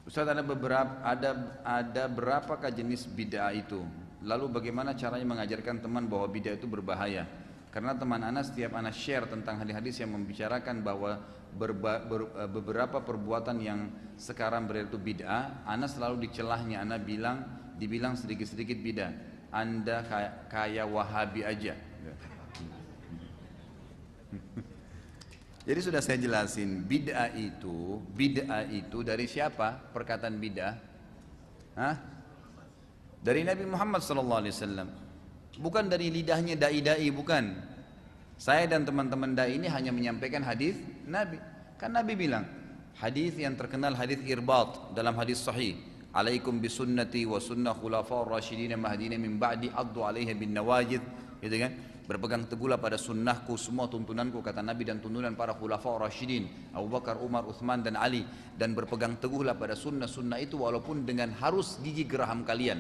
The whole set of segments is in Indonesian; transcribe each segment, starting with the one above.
Ustaz, ada berapakah jenis bid'ah itu? Lalu bagaimana caranya mengajarkan teman bahwa bid'ah itu berbahaya? Karena teman ana setiap ana share tentang hadis-hadis yang membicarakan bahwa beberapa perbuatan yang sekarang beredar itu bid'ah, ana selalu dicelahnya, dibilang sedikit-sedikit bid'ah. Anda kayak Wahabi aja. Jadi sudah saya jelasin, bid'ah itu dari siapa? Perkataan bid'ah? Hah? Dari Nabi Muhammad SAW. Bukan dari lidahnya dai-dai, bukan. Saya dan teman-teman dai ini hanya menyampaikan hadis Nabi. Kan Nabi bilang, hadis yang terkenal hadis irbat dalam hadis sahih. Alaikum bisunnati wa sunnah khulafa'ur rasyidin mahdina min ba'di addu 'alaiha bin nawajid, gitu kan? Berpegang teguhlah pada sunnahku, semua tuntunanku, kata Nabi, dan tuntunan para khulafa'ur rasyidin Abu Bakar, Umar, Uthman dan Ali, dan berpegang teguhlah pada sunnah itu walaupun dengan harus gigi geraham kalian,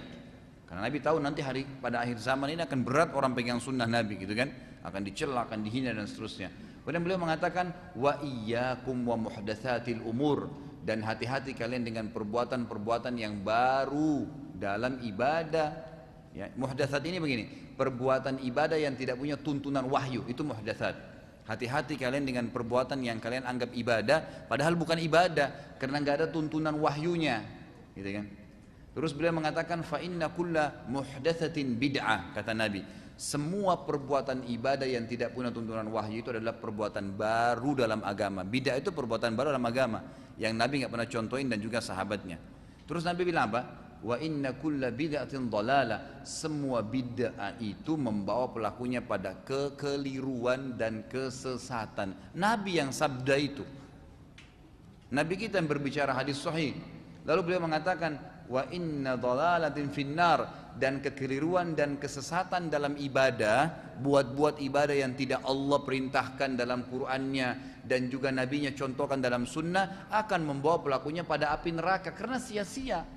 karena Nabi tahu nanti pada akhir zaman ini akan berat orang pegang sunnah Nabi, gitu kan, akan dicela, akan dihina dan seterusnya. Kemudian beliau mengatakan wa iyyakum wa muhdatsatil umur, dan hati-hati kalian dengan perbuatan-perbuatan yang baru dalam ibadah. Ya, muhdatsat ini begini, perbuatan ibadah yang tidak punya tuntunan wahyu, itu muhdatsat. Hati-hati kalian dengan perbuatan yang kalian anggap ibadah padahal bukan ibadah karena nggak ada tuntunan wahyunya, gitu kan. Terus beliau mengatakan fa inna kulla muhdatsatin bid'ah, kata Nabi. Semua perbuatan ibadah yang tidak punya tuntunan wahyu itu adalah perbuatan baru dalam agama. Bid'ah itu perbuatan baru dalam agama yang Nabi nggak pernah contohin dan juga sahabatnya. Terus Nabi bilang apa? Wa inna kulla bid'atin dhalalah. Semua bid'ah itu membawa pelakunya pada kekeliruan dan kesesatan. Nabi yang sabda itu. Nabi kita yang berbicara hadis sahih. Lalu beliau mengatakan wa inna dhalalatin finnar, dan kekeliruan dan kesesatan dalam ibadah, buat ibadah yang tidak Allah perintahkan dalam Qur'annya dan juga Nabinya contohkan dalam sunnah, akan membawa pelakunya pada api neraka karena sia-sia.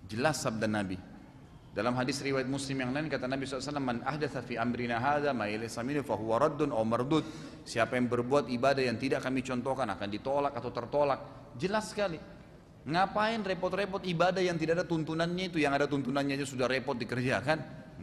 Jelas sabda Nabi. Dalam hadis riwayat Muslim yang lain kata Nabi SAW, man ahdatsa fi amrina hadza ma laysa minhu fa huwa raddun aw mardud. Siapa yang berbuat ibadah yang tidak kami contohkan akan ditolak atau tertolak. Jelas sekali. Ngapain repot-repot ibadah yang tidak ada tuntunannya itu, yang ada tuntunannya aja sudah repot dikerjakan.